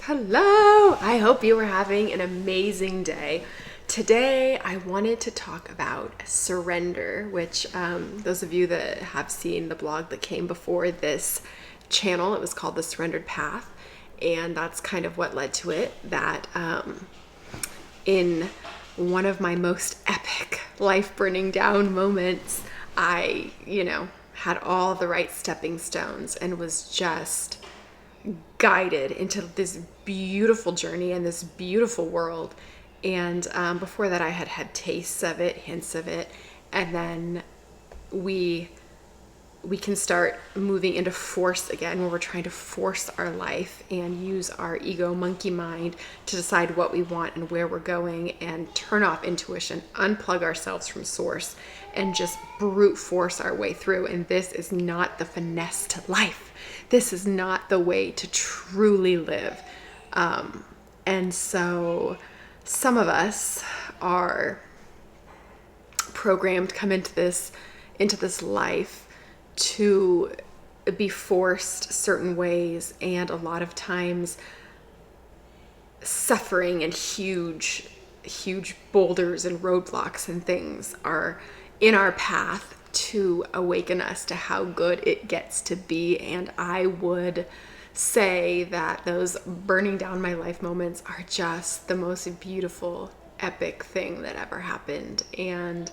Hello! I hope you are having an amazing day. Today, I wanted to talk about surrender, which those of you that have seen the blog that came before this channel, it was called The Surrendered Path. And that's kind of what led to it, that in one of my most epic life burning down moments, I, had all the right stepping stones and was just guided into this beautiful journey and this beautiful world. And before that, I had had tastes of it, hints of it, and then we can start moving into force again, where we're trying to force our life and use our ego monkey mind to decide what we want and where we're going, and turn off intuition, unplug ourselves from source, and just brute force our way through. And this is not the finesse to life. This is not the way to truly live. And so some of us are programmed to come into this life to be forced certain ways, and a lot of times suffering and huge boulders and roadblocks and things are in our path to awaken us to how good it gets to be. And I would say that those burning down my life moments are just the most beautiful, epic thing that ever happened. And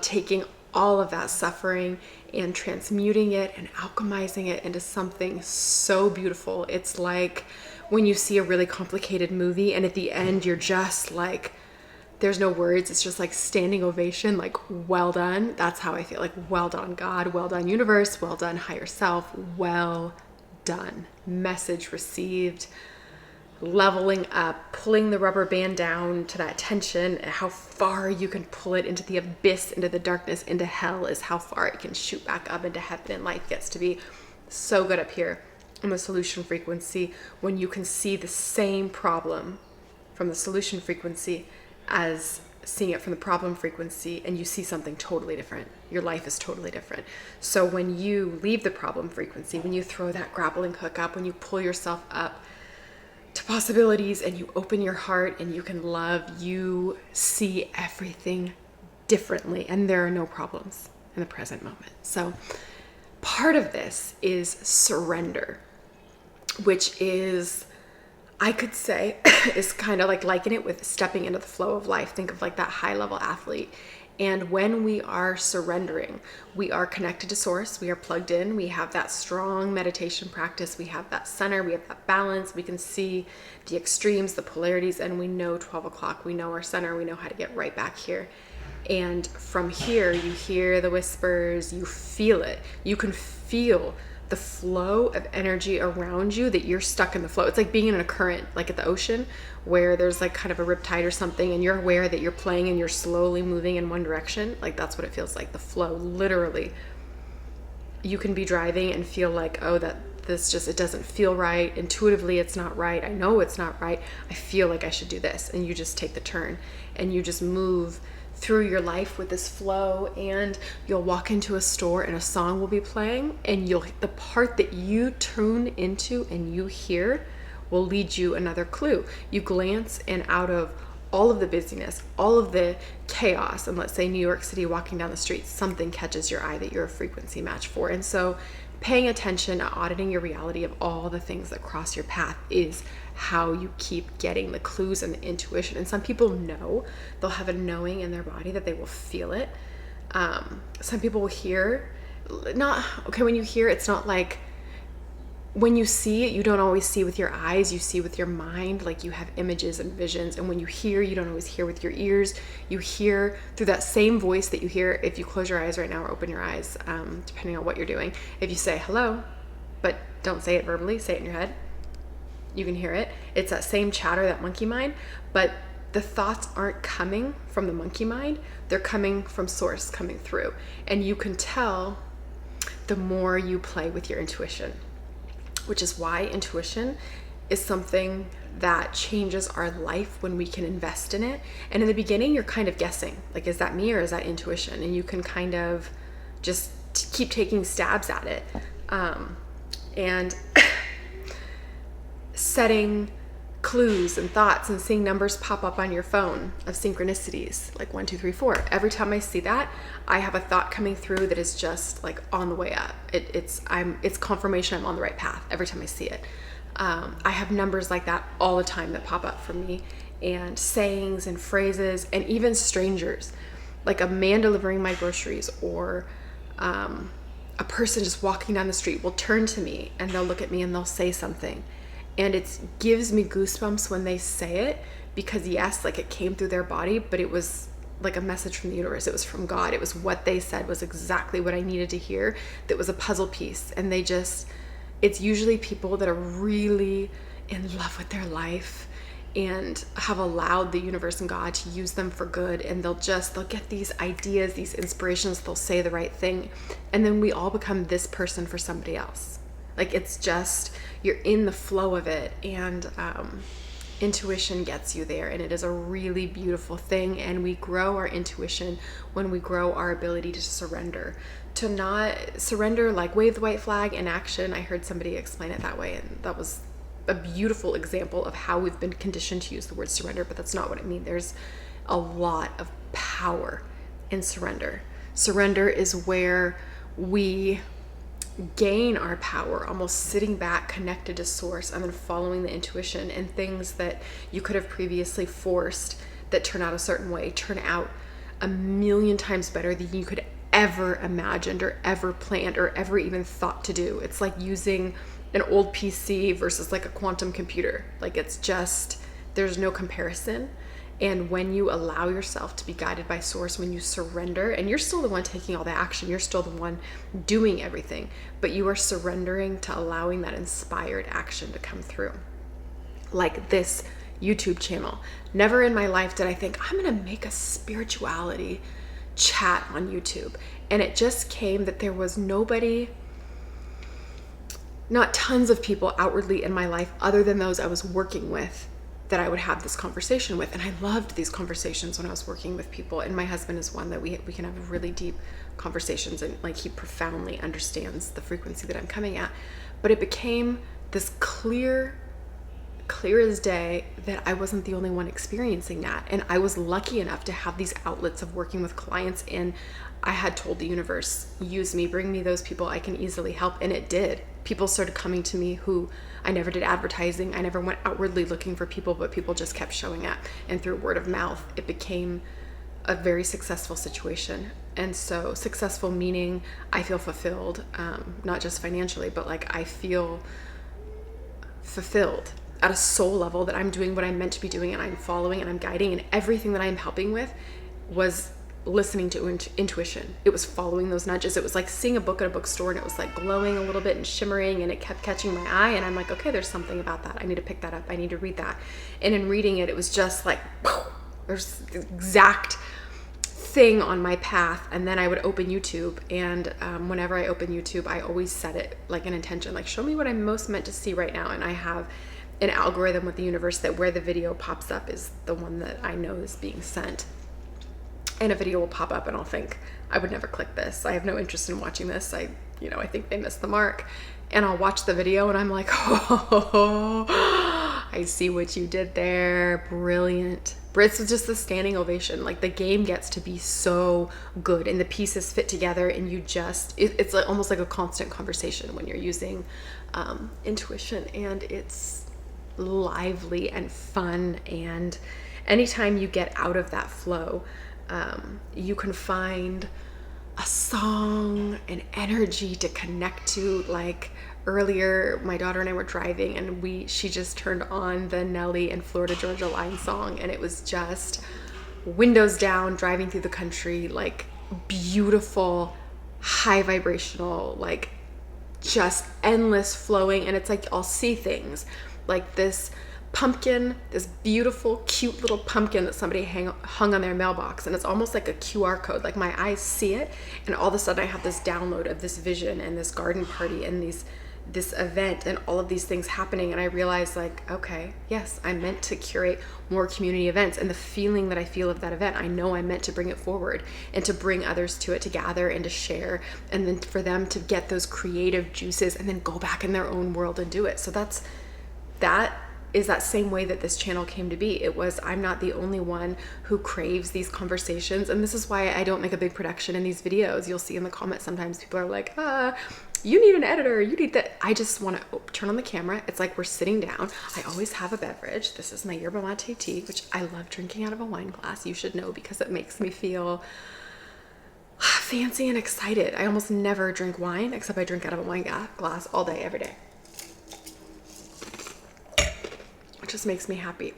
taking all of that suffering and transmuting it and alchemizing it into something so beautiful. It's like when you see a really complicated movie and at the end you're just like, there's no words. It's just like standing ovation, like, well done. That's how I feel. Like, well done, God. Well done, universe. Well done, higher self. Well done. Message received. Leveling up, pulling the rubber band down to that tension, and how far you can pull it into the abyss, into the darkness, into hell, is how far it can shoot back up into heaven. And life gets to be so good up here in the solution frequency, when you can see the same problem from the solution frequency as seeing it from the problem frequency, and you see something totally different. Your life is totally different. So when you leave the problem frequency, when you throw that grappling hook up, when you pull yourself up to possibilities and you open your heart and you can love, you see everything differently, and there are no problems in the present moment. So part of this is surrender, which is, I could say, is kind of like liken it with stepping into the flow of life. Think of like that high level athlete. And when we are surrendering, we are connected to source, we are plugged in, we have that strong meditation practice, we have that center, we have that balance, we can see the extremes, the polarities, and we know 12 o'clock, we know our center, we know how to get right back here. And from here, you hear the whispers, you feel it. You can feel the flow of energy around you, that you're stuck in the flow. It's like being in a current, like at the ocean, where there's like kind of a riptide or something, and you're aware that you're playing and you're slowly moving in one direction. Like, that's what it feels like, the flow. Literally, you can be driving and feel like, oh, that this just, it doesn't feel right. Intuitively, it's not right. I know it's not right. I feel like I should do this. And you just take the turn and you just move through your life with this flow. And you'll walk into a store and a song will be playing, and the part that you tune into and you hear will lead you another clue. You glance, and out of all of the busyness, all of the chaos, and let's say New York City, walking down the street, something catches your eye that you're a frequency match for. And so paying attention, auditing your reality of all the things that cross your path is how you keep getting the clues and the intuition. And some people know, they'll have a knowing in their body that they will feel it. Some people will hear, when you hear, it's not like, when you see it, you don't always see with your eyes, you see with your mind, like you have images and visions. And when you hear, you don't always hear with your ears. You hear through that same voice that you hear if you close your eyes right now or open your eyes, depending on what you're doing. If you say hello, but don't say it verbally, say it in your head, you can hear it. It's that same chatter, that monkey mind, but the thoughts aren't coming from the monkey mind. They're coming from source, coming through. And you can tell the more you play with your intuition, which is why intuition is something that changes our life when we can invest in it. And in the beginning, you're kind of guessing, like, is that me or is that intuition? And you can kind of just keep taking stabs at it. And setting clues and thoughts and seeing numbers pop up on your phone of synchronicities, like 1, 2, 3, 4. Every time I see that, I have a thought coming through that is just like on the way up. It's confirmation I'm on the right path every time I see it. I have numbers like that all the time that pop up for me, and sayings and phrases, and even strangers, like a man delivering my groceries, or a person just walking down the street will turn to me and they'll look at me and they'll say something. And it gives me goosebumps when they say it, because yes, like it came through their body, but it was like a message from the universe. It was from God. It was what they said was exactly what I needed to hear. That was a puzzle piece. And it's usually people that are really in love with their life and have allowed the universe and God to use them for good. And they'll get these ideas, these inspirations, they'll say the right thing. And then we all become this person for somebody else. Like it's just, you're in the flow of it, and intuition gets you there, and it is a really beautiful thing. And we grow our intuition when we grow our ability to surrender, to not surrender, like wave the white flag in action. I heard somebody explain it that way, and that was a beautiful example of how we've been conditioned to use the word surrender, but that's not what I mean. There's a lot of power in surrender. Surrender is where we gain our power, almost sitting back, connected to source, and then following the intuition, and things that you could have previously forced that turn out a certain way turn out a million times better than you could ever imagined or ever planned or ever even thought to do. It's like using an old PC versus like a quantum computer. Like it's just, there's no comparison. And when you allow yourself to be guided by source, when you surrender, and you're still the one taking all the action, you're still the one doing everything, but you are surrendering to allowing that inspired action to come through. Like this YouTube channel. Never in my life did I think, I'm going to make a spirituality chat on YouTube. And it just came that there was nobody, not tons of people outwardly in my life other than those I was working with, that I would have this conversation with. And I loved these conversations when I was working with people. And my husband is one that we can have really deep conversations, and like he profoundly understands the frequency that I'm coming at. But it became this clear as day that I wasn't the only one experiencing that. And I was lucky enough to have these outlets of working with clients, and I had told the universe, use me, bring me those people I can easily help. And it did. People started coming to me who I never did advertising. I never went outwardly looking for people, but people just kept showing up. And through word of mouth, it became a very successful situation. And so successful meaning I feel fulfilled, not just financially, but like I feel fulfilled at a soul level, that I'm doing what I'm meant to be doing, and I'm following and I'm guiding, and everything that I'm helping with was listening to intuition. It was following those nudges. It was like seeing a book at a bookstore, and it was like glowing a little bit and shimmering, and it kept catching my eye, and I'm like, okay, there's something about that. I need to pick that up. I need to read that. And in reading it, it was just like, there's the exact thing on my path. And then I would open YouTube, and whenever I open YouTube, I always set it like an intention, like show me what I'm most meant to see right now. And I have an algorithm with the universe that where the video pops up is the one that I know is being sent. And a video will pop up and I'll think, I would never click this. I have no interest in watching this. I think they missed the mark. And I'll watch the video and I'm like, oh, I see what you did there. Brilliant. Brits was just a standing ovation. Like the game gets to be so good and the pieces fit together, and you just, it's like almost like a constant conversation when you're using intuition, and it's lively and fun. And anytime you get out of that flow, you can find a song, an energy to connect to. Like earlier, my daughter and I were driving, and she just turned on the Nelly and Florida Georgia Line song, and it was just windows down, driving through the country, like beautiful, high vibrational, like just endless flowing. And it's like I'll see things like this pumpkin, this beautiful, cute little pumpkin that somebody hung on their mailbox, and it's almost like a QR code. Like my eyes see it, and all of a sudden I have this download of this vision and this garden party and this event and all of these things happening. And I realized, like, okay, yes, I'm meant to curate more community events, and the feeling that I feel of that event, I know I'm meant to bring it forward and to bring others to it, to gather and to share, and then for them to get those creative juices and then go back in their own world and do it. So that is that same way that this channel came to be. It was, I'm not the only one who craves these conversations. And this is why I don't make a big production in these videos. You'll see in the comments sometimes people are like, you need an editor, you need that. I just want to turn on the camera. It's like we're sitting down. I always have a beverage. This is my yerba mate tea, which I love drinking out of a wine glass. You should know, because it makes me feel fancy and excited. I almost never drink wine, except I drink out of a wine glass all day, every day. It just makes me happy.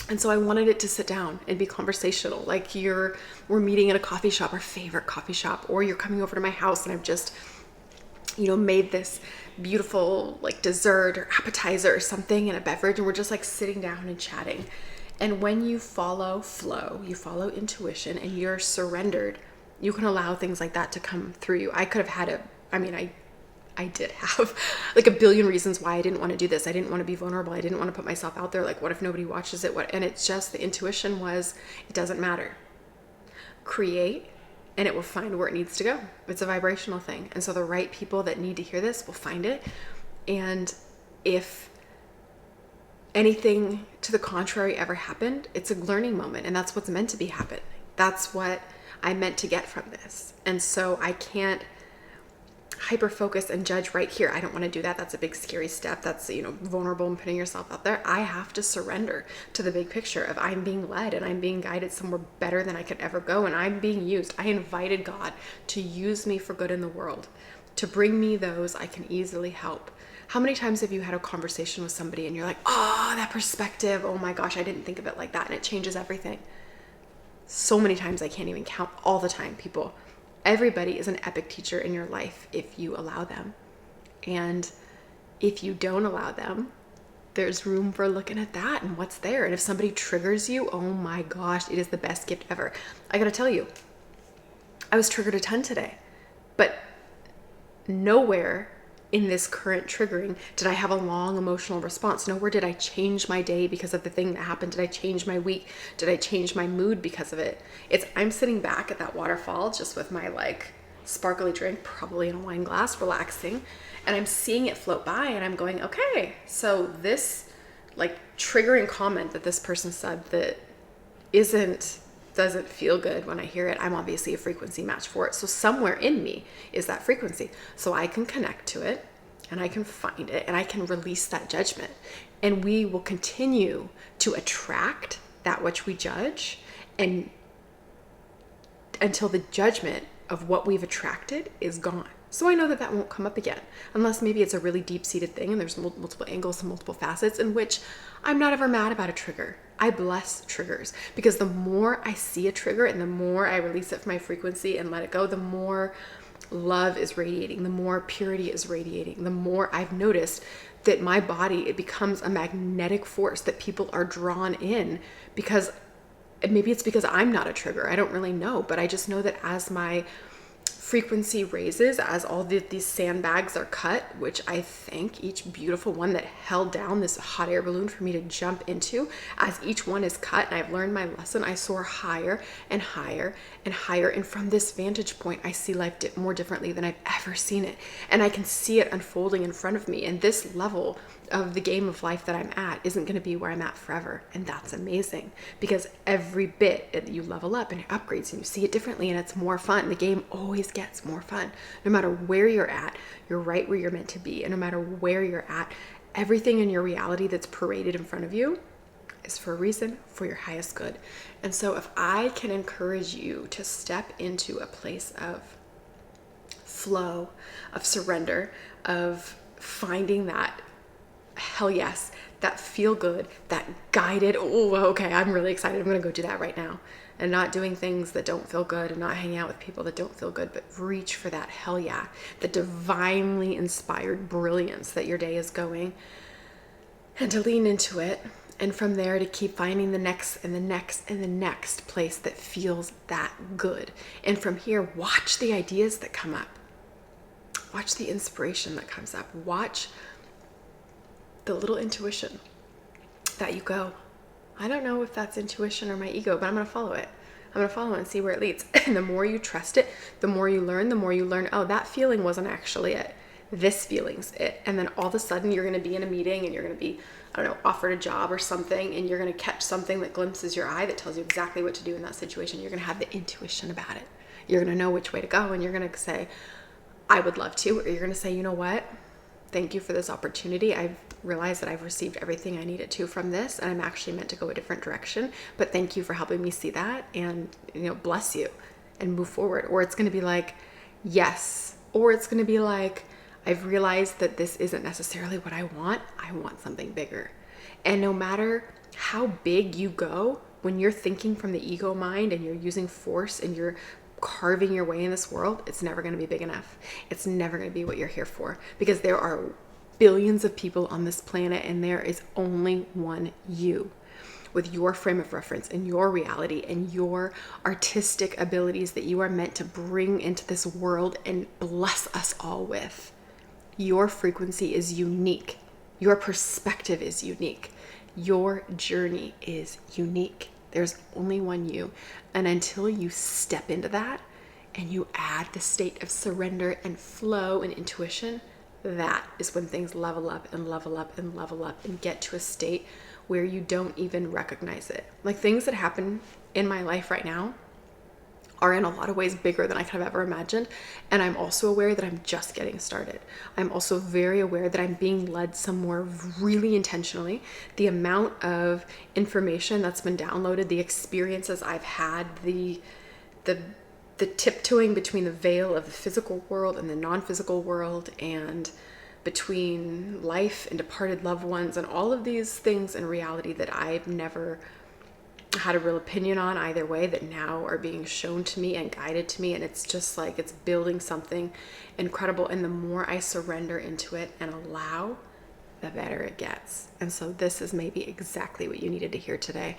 And so I wanted it to sit down and be conversational. Like we're meeting at a coffee shop, our favorite coffee shop, or you're coming over to my house and I've just, made this beautiful like dessert or appetizer or something and a beverage, and we're just like sitting down and chatting. And when you follow flow, you follow intuition, and you're surrendered, you can allow things like that to come through you. I could have had I did have like a billion reasons why I didn't want to do this. I didn't want to be vulnerable. I didn't want to put myself out there. Like, what if nobody watches it? And it's just, the intuition was, it doesn't matter. Create, and it will find where it needs to go. It's a vibrational thing. And so the right people that need to hear this will find it. And if anything to the contrary ever happened, it's a learning moment. And that's what's meant to be happening. That's what I meant to get from this. And so I can't hyper focus and judge right here. I don't want to do that. That's a big scary step. That's, vulnerable and putting yourself out there. I have to surrender to the big picture of, I'm being led and I'm being guided somewhere better than I could ever go. And I'm being used. I invited God to use me for good in the world, to bring me those I can easily help. How many times have you had a conversation with somebody and you're like, oh, that perspective. Oh my gosh, I didn't think of it like that. And it changes everything. So many times I can't even count, all the time, people. Everybody is an epic teacher in your life if you allow them. And if you don't allow them, there's room for looking at that and what's there. And if somebody triggers you, oh my gosh, it is the best gift ever. I gotta tell you, I was triggered a ton today, but nowhere in this current triggering did I have a long emotional response. Nowhere did I change my day because of the thing that happened. Did I change my week? Did I change my mood because of it? I'm sitting back at that waterfall just with my like sparkly drink, probably in a wine glass, relaxing, and I'm seeing it float by and I'm going, okay, so this like triggering comment that this person said that doesn't feel good when I hear it, I'm obviously a frequency match for it. So somewhere in me is that frequency. So I can connect to it and I can find it and I can release that judgment. And we will continue to attract that which we judge, and until the judgment of what we've attracted is gone. So I know that won't come up again, unless maybe it's a really deep-seated thing and there's multiple angles and multiple facets, in which I'm not ever mad about a trigger. I bless triggers, because the more I see a trigger and the more I release it from my frequency and let it go, the more love is radiating, the more purity is radiating, the more I've noticed that my body, it becomes a magnetic force that people are drawn in, because maybe it's because I'm not a trigger. I don't really know, but I just know that as my frequency raises, as all these sandbags are cut, which I thank each beautiful one that held down this hot air balloon for me to jump into, as each one is cut and I've learned my lesson, I soar higher and higher and higher. And from this vantage point, I see life more differently than I've ever seen it. And I can see it unfolding in front of me. And this level of the game of life that I'm at isn't going to be where I'm at forever. And that's amazing, because every bit you level up and it upgrades and you see it differently and it's more fun. The game always gets more fun. No matter where you're at, you're right where you're meant to be. And no matter where you're at, everything in your reality that's paraded in front of you is for a reason, for your highest good. And so if I can encourage you to step into a place of flow, of surrender, of finding that hell yes, that feel good, that guided, oh, okay, I'm really excited. I'm going to go do that right now. And not doing things that don't feel good and not hanging out with people that don't feel good, but reach for that hell yeah, the divinely inspired brilliance that your day is going, and to lean into it. And from there to keep finding the next and the next and the next place that feels that good. And from here, watch the ideas that come up. Watch the inspiration that comes up. Watch the little intuition that you go, I don't know if that's intuition or my ego, but I'm going to follow it. I'm going to follow it and see where it leads. And the more you trust it, the more you learn, oh, that feeling wasn't actually it. this feeling's it. And then all of a sudden you're going to be in a meeting and you're going to be, I don't know, offered a job or something, and you're going to catch something that glimpses your eye that tells you exactly what to do in that situation. You're going to have the intuition about it. You're going to know which way to go, and you're going to say, I would love to, or you're going to say, you know what? Thank you for this opportunity. I've realized that I've received everything I needed to from this, and I'm actually meant to go a different direction, but thank you for helping me see that, and, bless you, and move forward. Or it's going to be like, yes. Or it's going to be like, I've realized that this isn't necessarily what I want. I want something bigger. And no matter how big you go, when you're thinking from the ego mind and you're using force and you're carving your way in this world, it's never going to be big enough. It's never going to be what you're here for, because there are billions of people on this planet, and there is only one you, with your frame of reference and your reality and your artistic abilities that you are meant to bring into this world and bless us all with. Your frequency is unique. Your perspective is unique. Your journey is unique. There's only one you. And until you step into that and you add the state of surrender and flow and intuition, that is when things level up and level up and level up and get to a state where you don't even recognize it. Like, things that happen in my life right now are in a lot of ways bigger than I could have ever imagined. And I'm also aware that I'm just getting started. I'm also very aware that I'm being led somewhere really intentionally. The amount of information that's been downloaded, the experiences I've had, the tiptoeing between the veil of the physical world and the non-physical world, and between life and departed loved ones, and all of these things in reality that I've never had a real opinion on either way, that now are being shown to me and guided to me. And it's just like, it's building something incredible. And the more I surrender into it and allow, the better it gets. And so this is maybe exactly what you needed to hear today,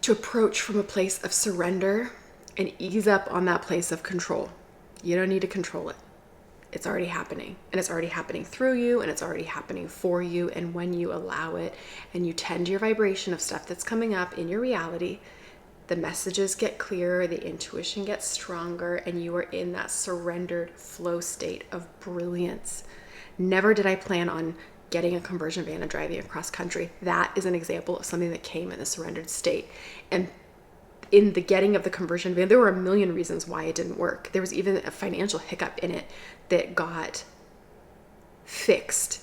to approach from a place of surrender and ease up on that place of control. You don't need to control it. It's already happening, and it's already happening through you, and it's already happening for you. And when you allow it and you tend your vibration of stuff that's coming up in your reality, the messages get clearer, the intuition gets stronger, and you are in that surrendered flow state of brilliance. Never did I plan on getting a conversion van and driving across country. That is an example of something that came in a surrendered state. And in the getting of the conversion van, there were a million reasons why it didn't work. There was even a financial hiccup in it that got fixed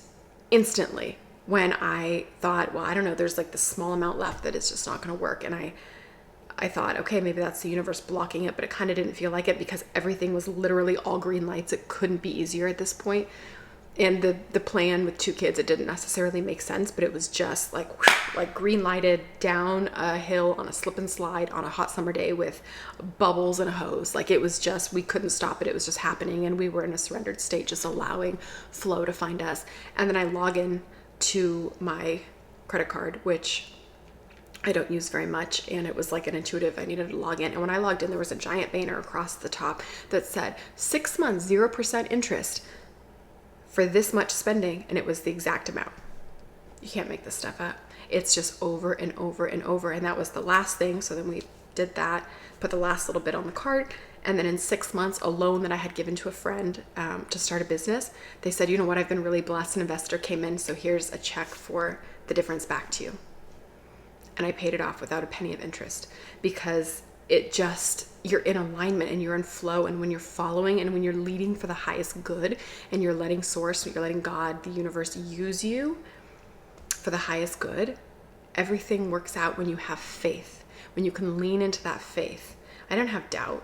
instantly when I thought, well, I don't know, there's like this small amount left that is just not going to work. And I thought, okay, maybe that's the universe blocking it, but it kind of didn't feel like it, because everything was literally all green lights. It couldn't be easier at this point. And the plan with 2 kids, it didn't necessarily make sense, but it was just like green lighted down a hill on a slip and slide on a hot summer day with bubbles and a hose. Like, it was just, we couldn't stop it. It was just happening. And we were in a surrendered state, just allowing flow to find us. And then I log in to my credit card, which I don't use very much. And it was like an intuitive, I needed to log in. And when I logged in, there was a giant banner across the top that said 6 months, 0% interest for this much spending, and it was the exact amount. You can't make this stuff up. It's just over and over and over. And that was the last thing. So then we did that, put the last little bit on the cart. And then in 6 months, a loan that I had given to a friend to start a business, they said, you know what, I've been really blessed. An investor came in, so here's a check for the difference back to you. And I paid it off without a penny of interest, because it just, you're in alignment and you're in flow. And when you're following and when you're leading for the highest good, and you're letting source, you're letting God, the universe, use you for the highest good, everything works out when you have faith, when you can lean into that faith. I didn't have doubt.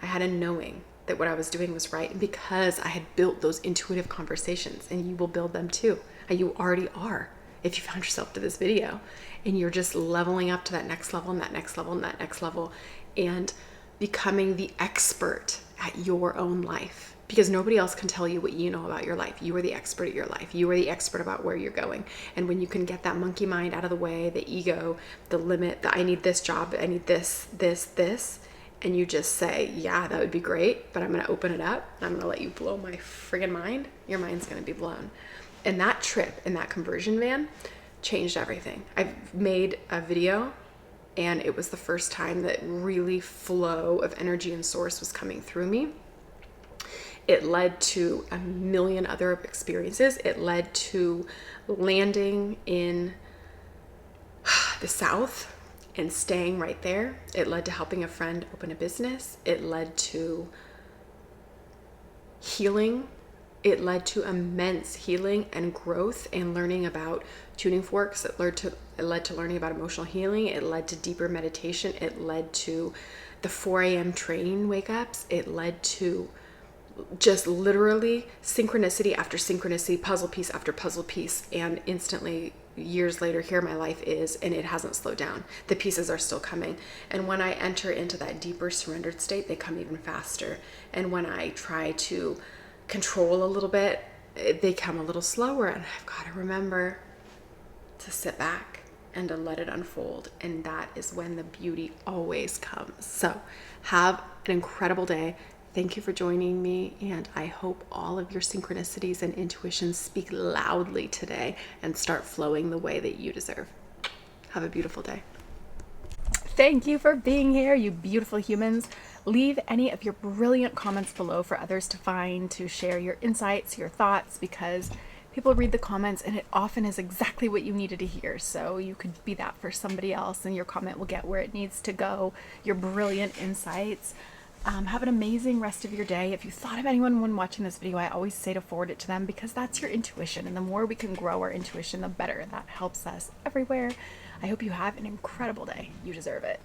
I had a knowing that what I was doing was right, because I had built those intuitive conversations, and you will build them too. And you already are, if you found yourself to this video, and you're just leveling up to that next level and that next level and that next level, and becoming the expert at your own life, because nobody else can tell you what you know about your life. You are the expert at your life. You are the expert about where you're going. And when you can get that monkey mind out of the way, the ego, the limit, the I need this job, I need this, and you just say, yeah, that would be great, but I'm going to open it up and I'm going to let you blow my friggin' mind, your mind's going to be blown. And that trip in that conversion van changed everything. I've made a video, and it was the first time that really flow of energy and source was coming through me. It led to a million other experiences. It led to landing in the South and staying right there. It led to helping a friend open a business. It led to healing. It led to immense healing and growth and learning about tuning forks. It led to learning about emotional healing. It led to deeper meditation. It led to the 4 a.m. train wake ups. It led to just literally synchronicity after synchronicity, puzzle piece after puzzle piece. And instantly, years later, here my life is, and it hasn't slowed down. The pieces are still coming. And when I enter into that deeper surrendered state, they come even faster. And when I try to control a little bit, they come a little slower. And I've got to remember to sit back and to let it unfold. And that is when the beauty always comes. So have an incredible day. Thank you for joining me, and I hope all of your synchronicities and intuitions speak loudly today and start flowing the way that you deserve. Have a beautiful day. Thank you for being here, you beautiful humans. Leave any of your brilliant comments below for others to find, to share your insights, your thoughts, because people read the comments and it often is exactly what you needed to hear. So you could be that for somebody else, and your comment will get where it needs to go. Your brilliant insights. Have an amazing rest of your day. If you thought of anyone when watching this video, I always say to forward it to them, because that's your intuition. And the more we can grow our intuition, the better. That helps us everywhere. I hope you have an incredible day. You deserve it.